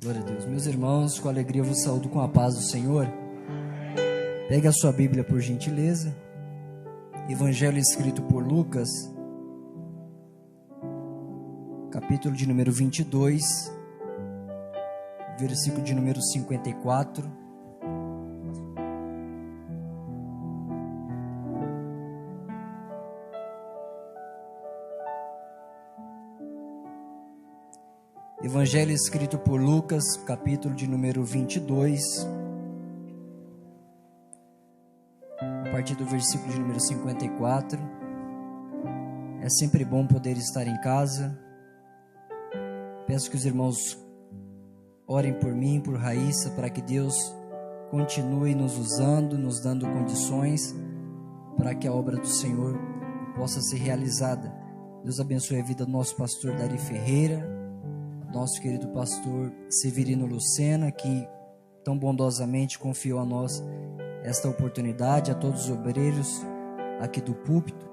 Glória a Deus. Meus irmãos, com alegria eu vos saúdo com a paz do Senhor. Pegue a sua Bíblia por gentileza. Evangelho escrito por Lucas, capítulo de número 22, versículo de número 54. Evangelho escrito por Lucas, capítulo de número 22, a partir do versículo de número 54. É sempre bom poder estar em casa. Peço que os irmãos orem por mim, por Raíssa, para que Deus continue nos usando, nos dando condições para que a obra do Senhor possa ser realizada. Deus abençoe a vida do nosso pastor Dari Ferreira, nosso querido pastor Severino Lucena, que tão bondosamente confiou a nós esta oportunidade, a todos os obreiros aqui do púlpito.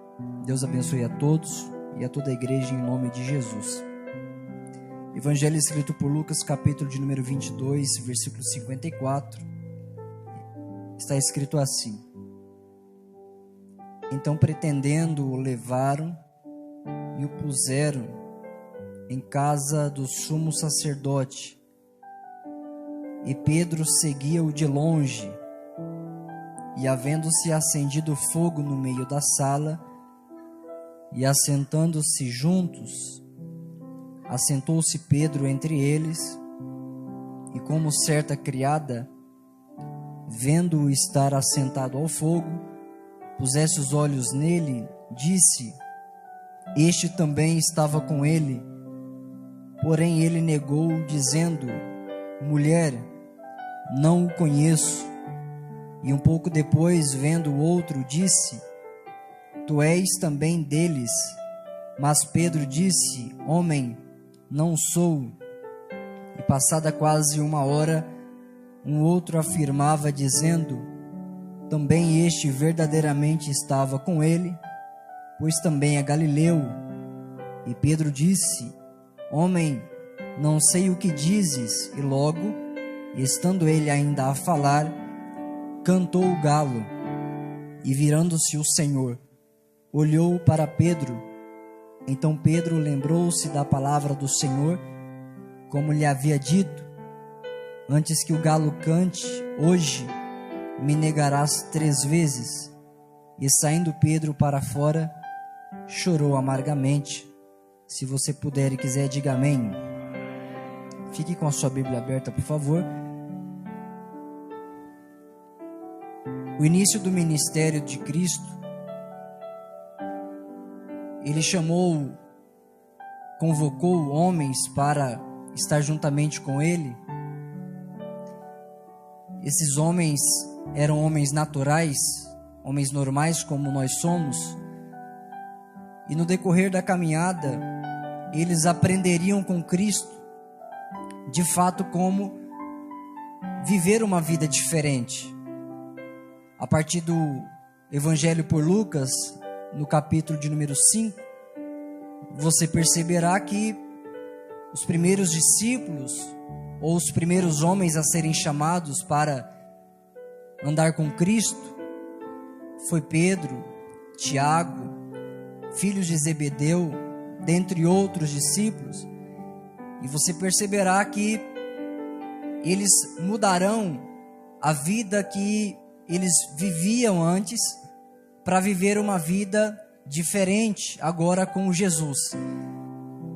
Deus abençoe a todos e a toda a igreja em nome de Jesus. Evangelho escrito por Lucas, capítulo de número 22, versículo 54. Está escrito assim: Então, pretendendo, o levaram e o puseram em casa do sumo sacerdote, e Pedro seguia-o de longe. E havendo-se acendido fogo no meio da sala, e assentando-se juntos, assentou-se Pedro entre eles, e como certa criada, vendo-o estar assentado ao fogo, pusesse os olhos nele, disse: Este também estava com ele. Porém ele negou, dizendo: Mulher, não o conheço. E um pouco depois, vendo o outro, disse: Tu és também deles. Mas Pedro disse: Homem, não sou. E passada quase uma hora, um outro afirmava, dizendo: Também este verdadeiramente estava com ele, pois também é galileu. E Pedro disse: Homem, não sei o que dizes. E logo, estando ele ainda a falar, cantou o galo. E virando-se o Senhor, olhou para Pedro. Então Pedro lembrou-se da palavra do Senhor, como lhe havia dito: Antes que o galo cante, hoje me negarás 3 vezes. E saindo Pedro para fora, chorou amargamente. Se você puder e quiser, diga amém. Fique com a sua Bíblia aberta, por favor. O início do ministério de Cristo, ele convocou homens para estar juntamente com ele. Esses homens eram homens naturais, homens normais como nós somos. E no decorrer da caminhada, eles aprenderiam com Cristo, de fato, como viver uma vida diferente. A partir do Evangelho por Lucas, no capítulo de número 5, você perceberá que os primeiros discípulos, ou os primeiros homens a serem chamados para andar com Cristo, foi Pedro, Tiago, filhos de Zebedeu, dentre outros discípulos. E você perceberá que eles mudarão a vida que eles viviam antes para viver uma vida diferente agora com Jesus.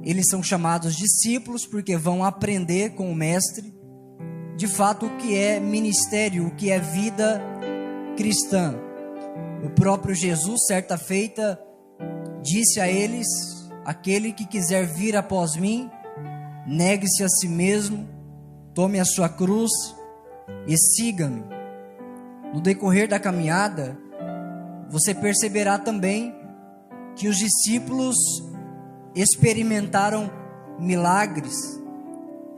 Eles são chamados discípulos porque vão aprender com o mestre de fato o que é ministério, o que é vida cristã. O próprio Jesus, certa feita, disse a eles: Aquele que quiser vir após mim, negue-se a si mesmo, tome a sua cruz e siga-me. No decorrer da caminhada, você perceberá também que os discípulos experimentaram milagres,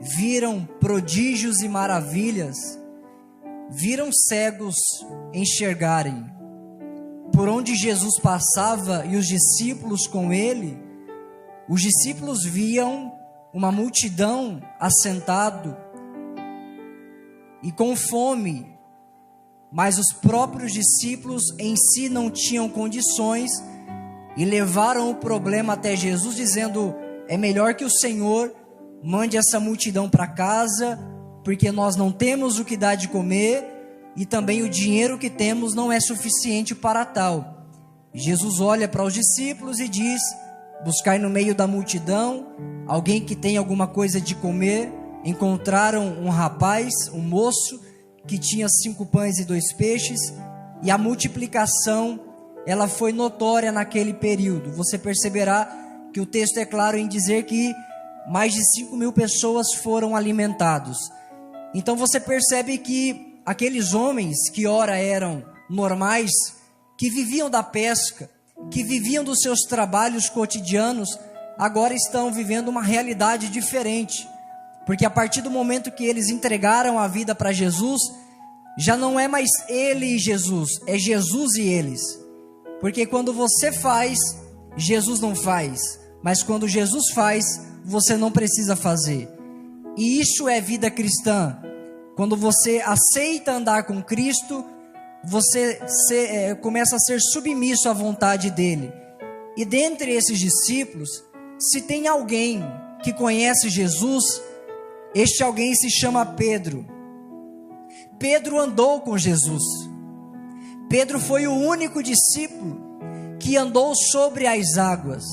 viram prodígios e maravilhas, viram cegos enxergarem. Por onde Jesus passava e os discípulos com ele, os discípulos viam uma multidão assentado e com fome, mas os próprios discípulos em si não tinham condições e levaram o problema até Jesus, dizendo: é melhor que o Senhor mande essa multidão para casa, porque nós não temos o que dar de comer e também o dinheiro que temos não é suficiente para tal. Jesus olha para os discípulos e diz: buscai no meio da multidão alguém que tem alguma coisa de comer. Encontraram um rapaz, um moço, que tinha 5 pães e 2 peixes, e a multiplicação, ela foi notória naquele período. Você perceberá que o texto é claro em dizer que mais de 5.000 pessoas foram alimentados. Então você percebe que aqueles homens que ora eram normais, que viviam da pesca, que viviam dos seus trabalhos cotidianos, agora estão vivendo uma realidade diferente. Porque a partir do momento que eles entregaram a vida para Jesus, já não é mais ele e Jesus, é Jesus e eles. Porque quando você faz, Jesus não faz. Mas quando Jesus faz, você não precisa fazer. E isso é vida cristã. Quando você aceita andar com Cristo, você começa a ser submisso à vontade dele. E dentre esses discípulos, se tem alguém que conhece Jesus, este alguém se chama Pedro. Pedro andou com Jesus. Pedro foi o único discípulo que andou sobre as águas.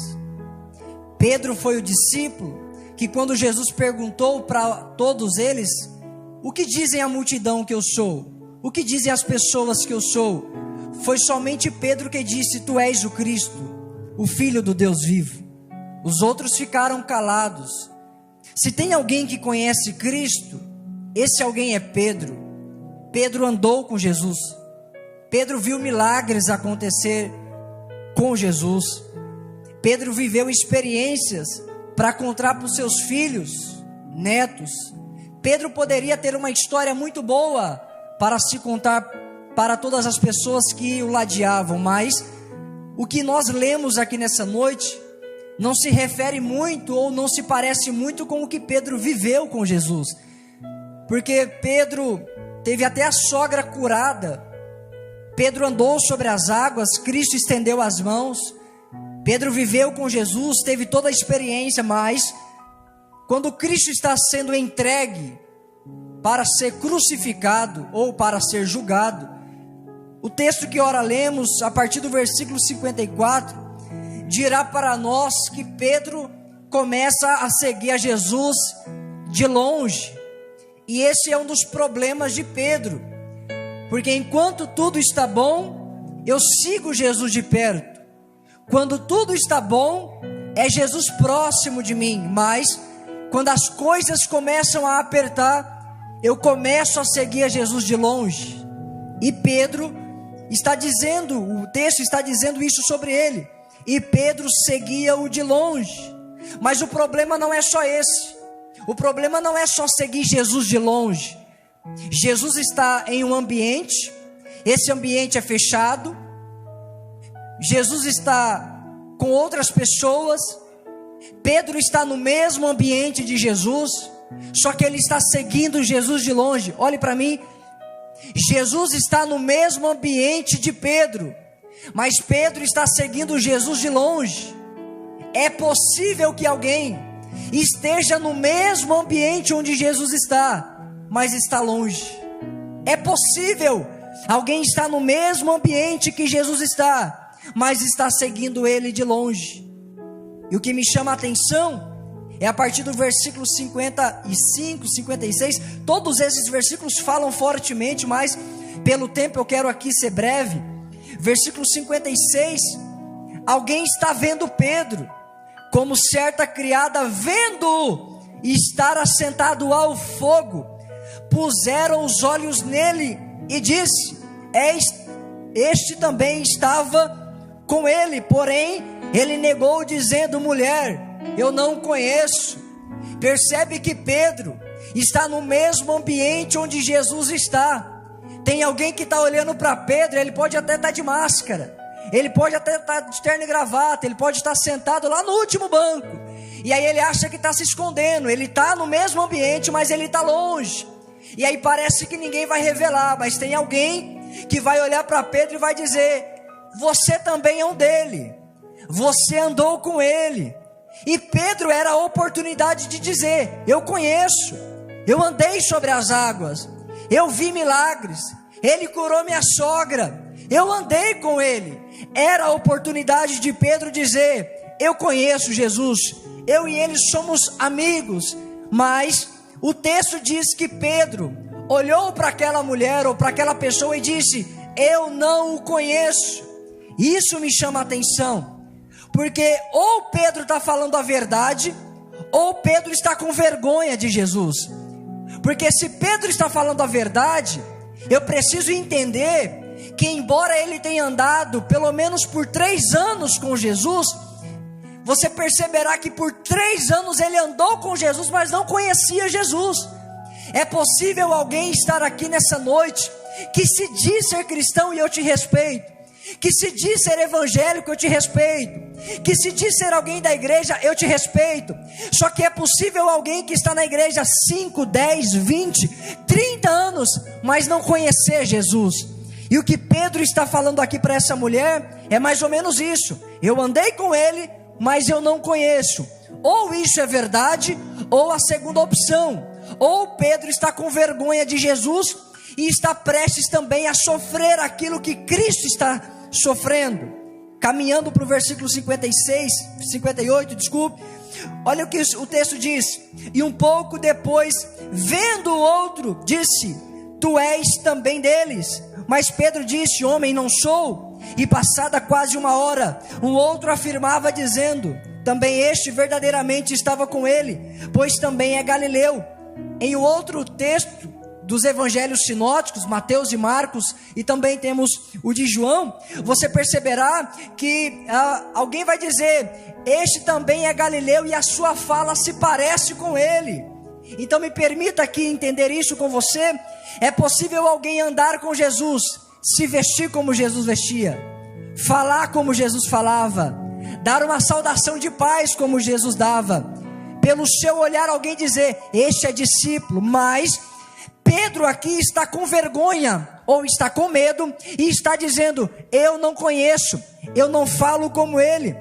Pedro foi o discípulo que, quando Jesus perguntou para todos eles: o que dizem a multidão que eu sou? O que dizem as pessoas que eu sou? Foi somente Pedro que disse: tu és o Cristo, o Filho do Deus vivo. Os outros ficaram calados. Se tem alguém que conhece Cristo, esse alguém é Pedro. Pedro andou com Jesus. Pedro viu milagres acontecer com Jesus. Pedro viveu experiências para contar para os seus filhos, netos. Pedro poderia ter uma história muito boa para se contar para todas as pessoas que o ladeavam, mas o que nós lemos aqui nessa noite não se refere muito ou não se parece muito com o que Pedro viveu com Jesus. Porque Pedro teve até a sogra curada. Pedro andou sobre as águas, Cristo estendeu as mãos. Pedro viveu com Jesus, teve toda a experiência, mas quando Cristo está sendo entregue para ser crucificado ou para ser julgado, o texto que ora lemos, a partir do versículo 54, dirá para nós que Pedro começa a seguir a Jesus de longe. E esse é um dos problemas de Pedro, porque enquanto tudo está bom, eu sigo Jesus de perto. Quando tudo está bom, é Jesus próximo de mim. Mas quando as coisas começam a apertar, eu começo a seguir a Jesus de longe. E Pedro está dizendo, o texto está dizendo isso sobre ele. E Pedro seguia-o de longe. Mas o problema não é só esse. O problema não é só seguir Jesus de longe. Jesus está em um ambiente. Esse ambiente é fechado. Jesus está com outras pessoas. Pedro está no mesmo ambiente de Jesus, só que ele está seguindo Jesus de longe. Olhe para mim. Jesus está no mesmo ambiente de Pedro, mas Pedro está seguindo Jesus de longe. É possível que alguém esteja no mesmo ambiente onde Jesus está, mas está longe. É possível alguém estar no mesmo ambiente que Jesus está, mas está seguindo ele de longe. E o que me chama a atenção é a partir do versículo 55, 56. Todos esses versículos falam fortemente, mas pelo tempo eu quero aqui ser breve. Versículo 56, alguém está vendo Pedro, como certa criada vendo estar assentado ao fogo, puseram os olhos nele e disse: este também estava com ele. Porém ele negou, dizendo: mulher, eu não conheço. Percebe que Pedro está no mesmo ambiente onde Jesus está. Tem alguém que está olhando para Pedro. Ele pode até estar de máscara, ele pode até estar de terno e gravata, ele pode estar sentado lá no último banco, e aí ele acha que está se escondendo. Ele está no mesmo ambiente, mas ele está longe. E aí parece que ninguém vai revelar, mas tem alguém que vai olhar para Pedro e vai dizer: você também é um dele, você andou com ele. E Pedro era a oportunidade de dizer: eu conheço, eu andei sobre as águas, eu vi milagres, ele curou minha sogra, eu andei com ele. Era a oportunidade de Pedro dizer: eu conheço Jesus, eu e ele somos amigos. Mas o texto diz que Pedro olhou para aquela mulher ou para aquela pessoa e disse: eu não o conheço. Isso me chama a atenção, porque ou Pedro está falando a verdade, ou Pedro está com vergonha de Jesus. Porque se Pedro está falando a verdade, eu preciso entender que, embora ele tenha andado pelo menos por 3 anos com Jesus, você perceberá que por 3 anos ele andou com Jesus, mas não conhecia Jesus. É possível alguém estar aqui nessa noite que se diz ser cristão, e eu te respeito, que se diz ser evangélico, eu te respeito, que se diz ser alguém da igreja, eu te respeito. Só que é possível alguém que está na igreja 5, 10, 20, 30 anos, mas não conhecer Jesus. E o que Pedro está falando aqui para essa mulher é mais ou menos isso: eu andei com ele, mas eu não conheço. Ou isso é verdade, ou a segunda opção: ou Pedro está com vergonha de Jesus e está prestes também a sofrer aquilo que Cristo está sofrendo. Caminhando para o versículo 58, desculpe. Olha o que o texto diz: e um pouco depois, vendo o outro, disse: tu és também deles. Mas Pedro disse: homem, não sou. E passada quase 1 hora, um outro afirmava dizendo: também este verdadeiramente estava com ele, pois também é galileu. Em outro texto dos evangelhos sinóticos, Mateus e Marcos, e também temos o de João, você perceberá que alguém vai dizer: este também é galileu, e a sua fala se parece com ele. Então me permita aqui entender isso com você. É possível alguém andar com Jesus, se vestir como Jesus vestia, falar como Jesus falava, dar uma saudação de paz como Jesus dava, pelo seu olhar alguém dizer: este é discípulo. Mas Pedro aqui está com vergonha, ou está com medo, e está dizendo: eu não conheço, eu não falo como ele.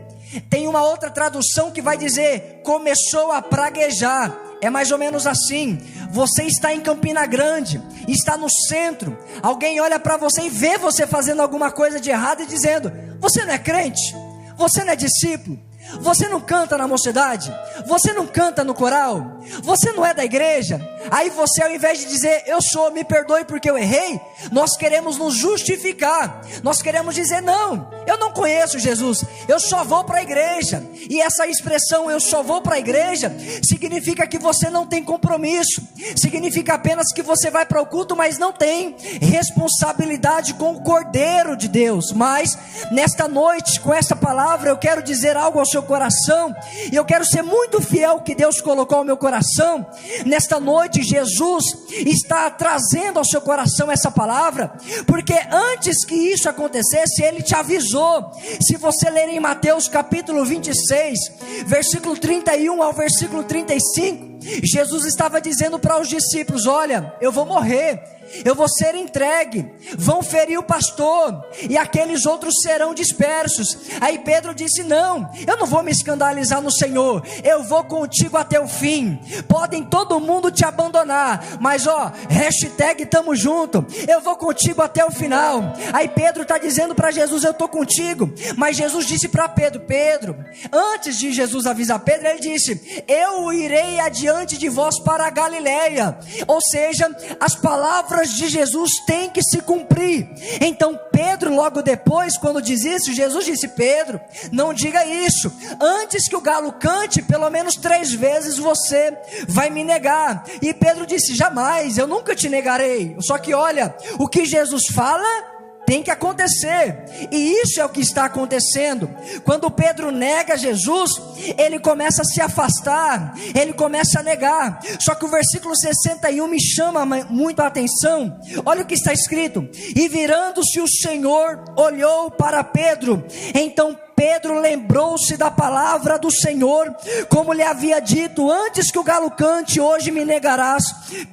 Tem uma outra tradução que vai dizer: começou a praguejar. É mais ou menos assim: você está em Campina Grande, está no centro, alguém olha para você e vê você fazendo alguma coisa de errado e dizendo: você não é crente? Você não é discípulo? Você não canta na mocidade? Você não canta no coral? Você não é da igreja? Aí você, ao invés de dizer: eu sou, me perdoe porque eu errei, nós queremos nos justificar. Nós queremos dizer: não, eu não conheço Jesus, eu só vou para a igreja. E essa expressão "eu só vou para a igreja" significa que você não tem compromisso, significa apenas que você vai para o culto, mas não tem responsabilidade com o Cordeiro de Deus. Mas nesta noite, com esta palavra, eu quero dizer algo ao seu coração, e eu quero ser muito fiel ao que Deus colocou ao meu coração. Nesta noite, Jesus está trazendo ao seu coração essa palavra, porque antes que isso acontecesse, Ele te avisou. Se você ler em Mateus capítulo 26, versículo 31 ao versículo 35, Jesus estava dizendo para os discípulos: olha, eu vou morrer, eu vou ser entregue, vão ferir o pastor, e aqueles outros serão dispersos. Aí Pedro disse: não, eu não vou me escandalizar no Senhor, eu vou contigo até o fim. Podem todo mundo te abandonar, mas hashtag tamo junto, eu vou contigo até o final. Aí Pedro está dizendo para Jesus: eu estou contigo. Mas Jesus disse para Pedro, antes de Jesus avisar Pedro, ele disse: eu irei adiante de vós para a Galileia. Ou seja, as palavras de Jesus têm que se cumprir. Então Pedro, logo depois, quando diz isso, Jesus disse: Pedro, não diga isso, antes que o galo cante, pelo menos 3 vezes você vai me negar. E Pedro disse: jamais, eu nunca te negarei. Só que olha, o que Jesus fala tem que acontecer, e isso é o que está acontecendo. Quando Pedro nega Jesus, ele começa a se afastar, ele começa a negar. Só que o versículo 61 me chama muito a atenção. Olha o que está escrito: e virando-se o Senhor, olhou para Pedro. Então Pedro lembrou-se da palavra do Senhor, como lhe havia dito: antes que o galo cante, hoje me negarás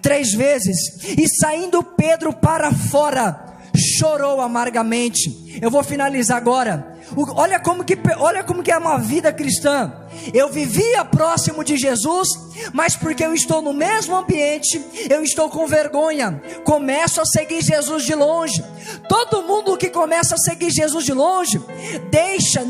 3 vezes. E saindo Pedro para fora, chorou amargamente. Eu vou finalizar agora. Olha como que é uma vida cristã. Eu vivia próximo de Jesus, mas porque eu estou no mesmo ambiente, eu estou com vergonha, começo a seguir Jesus de longe. Todo mundo que começa a seguir Jesus de longe,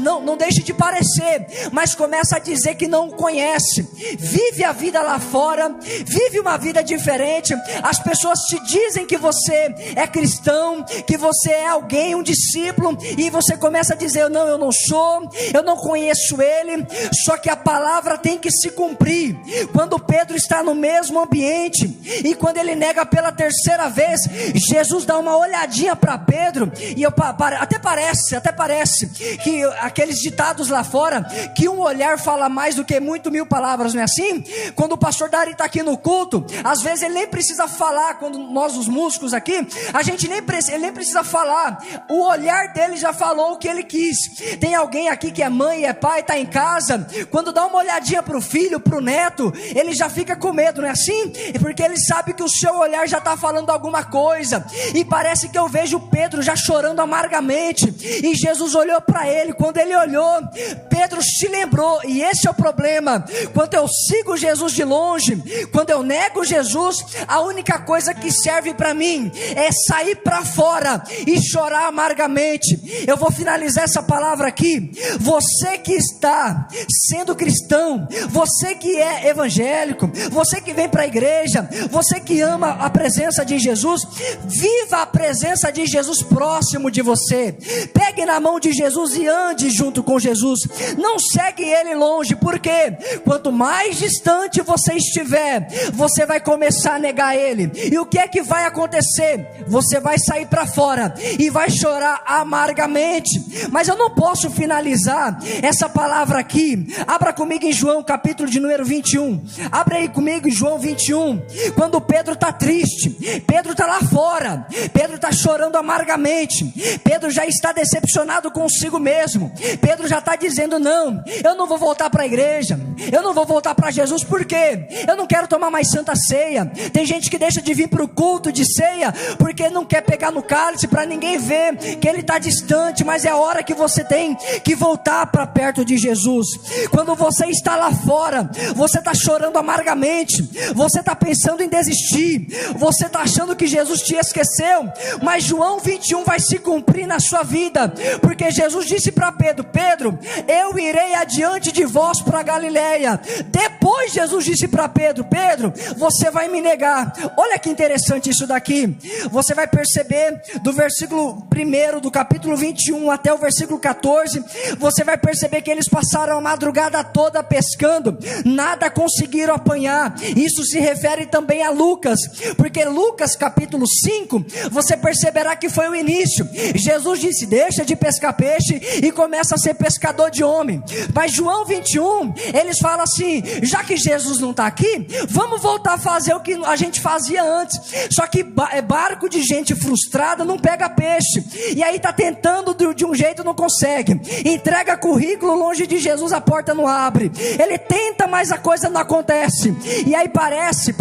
não deixa de parecer, mas começa a dizer que não conhece, vive a vida lá fora, vive uma vida diferente. As pessoas te dizem que você é cristão, que você é alguém, um discípulo, e você começa a dizer: não, eu não sou, eu não conheço ele. Só que a palavra tem que se cumprir. Quando Pedro está no mesmo ambiente, e quando ele nega pela 3ª vez, Jesus dá uma olhadinha para Pedro, e até parece que aqueles ditados lá fora, que um olhar fala mais do que 1000 palavras, não é assim? Quando o pastor Dari está aqui no culto, às vezes ele nem precisa falar. Quando nós, os músicos aqui, ele nem precisa falar, o olhar dele já falou o que ele quis. Tem alguém aqui que é mãe e é pai, está em casa, quando dá uma olhadinha para o filho, para o neto, ele já fica com medo, não é assim? Porque ele sabe que o seu olhar já está falando alguma coisa. E parece que eu vejo Pedro já chorando amargamente, e Jesus olhou para ele. Quando ele olhou, Pedro se lembrou. E esse é o problema: quando eu sigo Jesus de longe, quando eu nego Jesus, a única coisa que serve para mim é sair para fora e chorar amargamente. Eu vou finalizar essa palavra aqui. Você que está sendo cristão, você que é evangélico, você que vem para a igreja, você que ama a presença de Jesus, viva a presença de Jesus próximo de você. Pegue na mão de Jesus e ande junto com Jesus. Não segue ele longe, porque quanto mais distante você estiver, você vai começar a negar ele. E o que é que vai acontecer? Você vai sair para fora e vai chorar amargamente. Mas eu não posso finalizar essa palavra aqui. Abra comigo em João, capítulo de número 21. Abra aí comigo em João 21. Quando Pedro está triste, Pedro está lá fora, Pedro está chorando amargamente, Pedro já está decepcionado consigo mesmo. Pedro já está dizendo: não, eu não vou voltar para a igreja, eu não vou voltar para Jesus, porque eu não quero tomar mais santa ceia. Tem gente que deixa de vir para o culto de ceia porque não quer pegar no cálice, para ninguém ver que ele está distante. Mas é a hora que você tem que voltar para perto de Jesus. Quando você está lá fora, você está chorando amargamente, você está pensando em desistir, você está achando que Jesus te esqueceu, mas João 21 vai se cumprir na sua vida, porque Jesus disse para Pedro: Pedro, eu irei adiante de vós para Galileia. Depois Jesus disse para Pedro: Pedro, você vai me negar. Olha que interessante isso daqui. Você vai perceber do versículo 1 do capítulo 21 até o versículo 14, você vai perceber que eles passaram a madrugada toda pescando, nada conseguiram apanhar. Isso se refere também a Lucas, porque Lucas capítulo 5, você perceberá que foi o início. Jesus disse: deixa de pescar peixe e começa a ser pescador de homem. Mas João 21, eles falam assim: já que Jesus não está aqui, vamos voltar a fazer o que a gente fazia antes. Só que barco de gente frustrada não pega peixe, e aí está tentando de um jeito, não consegue. Entrega currículo longe de Jesus, a porta não abre. Ele tenta, mas a coisa não acontece. E aí parece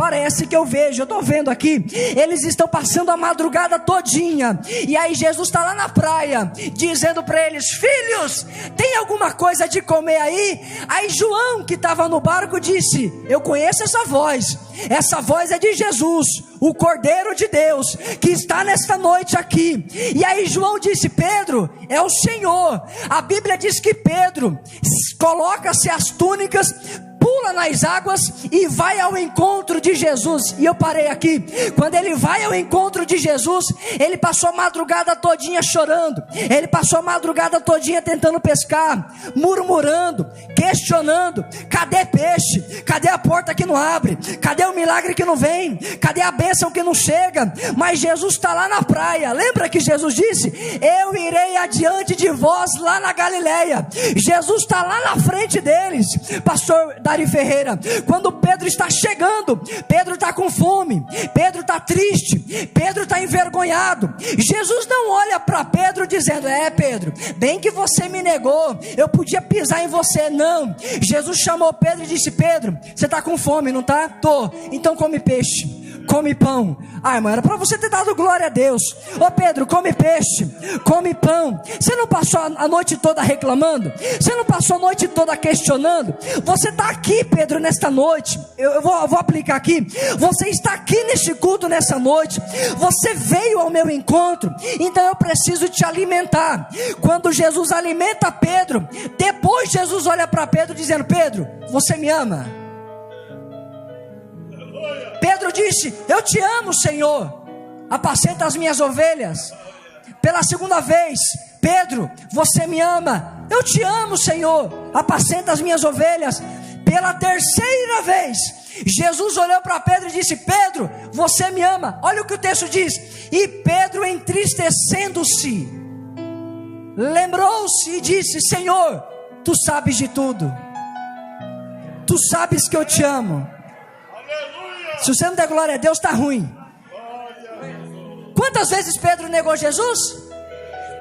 que eu estou vendo aqui, eles estão passando a madrugada todinha, e aí Jesus está lá na praia, dizendo para eles: filhos, tem alguma coisa de comer aí? Aí João, que estava no barco, disse: eu conheço essa voz é de Jesus, o Cordeiro de Deus, que está nesta noite aqui. E aí João disse: Pedro, é o Senhor. A Bíblia diz que Pedro coloca-se as túnicas, pula nas águas e vai ao encontro de Jesus. E eu parei aqui. Quando ele vai ao encontro de Jesus, ele passou a madrugada todinha chorando, ele passou a madrugada todinha tentando pescar, murmurando, questionando: cadê peixe? Cadê a porta que não abre? Cadê o milagre que não vem? Cadê a bênção que não chega? Mas Jesus está lá na praia. Lembra que Jesus disse: eu irei adiante de vós lá na Galileia. Jesus está lá na frente deles. Pastor Dari Michele Ferreira, quando Pedro está chegando, Pedro está com fome, Pedro está triste, Pedro está envergonhado. Jesus não olha para Pedro dizendo: Pedro, bem que você me negou, eu podia pisar em você. Não, Jesus chamou Pedro e disse: Pedro, você está com fome, não está? Tô, então come peixe, come pão. Irmão, era para você ter dado glória a Deus. Pedro, come peixe, come pão. Você não passou a noite toda reclamando? Você não passou a noite toda questionando? Você está aqui, Pedro, nesta noite. Eu vou aplicar aqui. Você está aqui neste culto nessa noite. Você veio ao meu encontro, então eu preciso te alimentar. Quando Jesus alimenta Pedro, depois Jesus olha para Pedro dizendo: Pedro, você me ama? Pedro disse: eu te amo, Senhor, apacenta as minhas ovelhas. Pela segunda vez: Pedro, você me ama? Eu te amo, Senhor, apacenta as minhas ovelhas. Pela terceira vez, Jesus olhou para Pedro e disse: Pedro, você me ama? Olha o que o texto diz: e Pedro, entristecendo-se, lembrou-se e disse: Senhor, tu sabes de tudo, tu sabes que eu te amo. Se você não der glória a Deus, está ruim. Quantas vezes Pedro negou Jesus?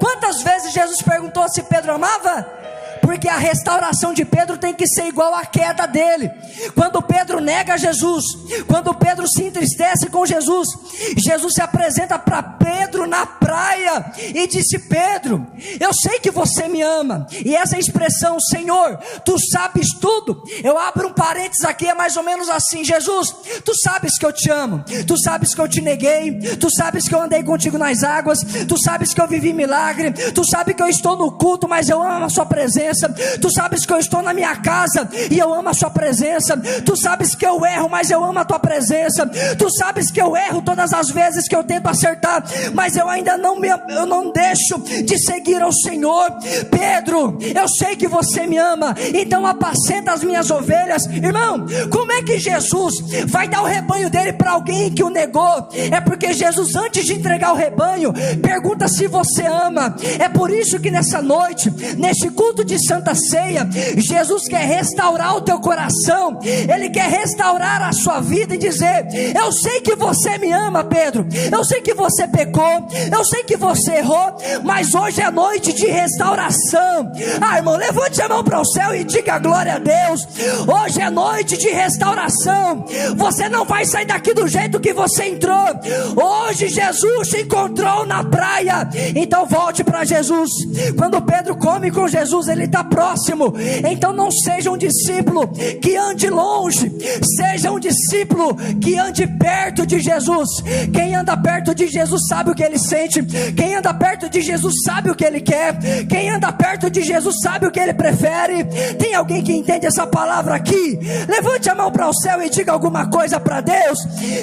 Quantas vezes Jesus perguntou se Pedro amava? Porque a restauração de Pedro tem que ser igual à queda dele. Quando Pedro nega Jesus, quando Pedro se entristece com Jesus, Jesus se apresenta para Pedro na praia e disse: Pedro, eu sei que você me ama. E essa expressão, Senhor, tu sabes tudo, eu abro um parênteses aqui, é mais ou menos assim: Jesus, tu sabes que eu te amo, tu sabes que eu te neguei, tu sabes que eu andei contigo nas águas, tu sabes que eu vivi milagre, tu sabes que eu estou no culto, mas eu amo a sua presença. Tu sabes que eu estou na minha casa e eu amo a sua presença. Tu sabes que eu erro, mas eu amo a tua presença. Tu sabes que eu erro todas as vezes que eu tento acertar, mas eu ainda eu não deixo de seguir ao Senhor. Pedro, eu sei que você me ama, então apacenta as minhas ovelhas. Irmão, como é que Jesus vai dar o rebanho dele para alguém que o negou? É porque Jesus, antes de entregar o rebanho, pergunta se você ama. É por isso que nessa noite, neste culto de Santa Ceia, Jesus quer restaurar o teu coração. Ele quer restaurar a sua vida e dizer: eu sei que você me ama, Pedro, eu sei que você pecou, eu sei que você errou, mas hoje é noite de restauração. Irmão, levante a mão para o céu e diga glória a Deus. Hoje é noite de restauração. Você não vai sair daqui do jeito que você entrou. Hoje Jesus te encontrou na praia, então volte para Jesus. Quando Pedro come com Jesus, ele está próximo. Então não seja um discípulo que ande longe, seja um discípulo que ande perto de Jesus. Quem anda perto de Jesus sabe o que ele sente. Quem anda perto de Jesus sabe o que ele quer. Quem anda perto de Jesus sabe o que ele prefere. Tem alguém que entende essa palavra aqui? Levante a mão para o céu e diga alguma coisa para Deus.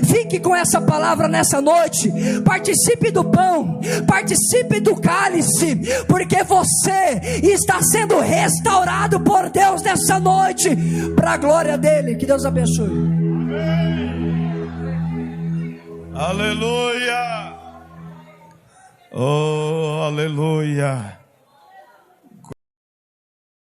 Fique com essa palavra nessa noite. Participe do pão, participe do cálice, porque você está sendo restaurado por Deus nessa noite, para a glória dele. Que Deus abençoe. Aleluia. Oh, aleluia.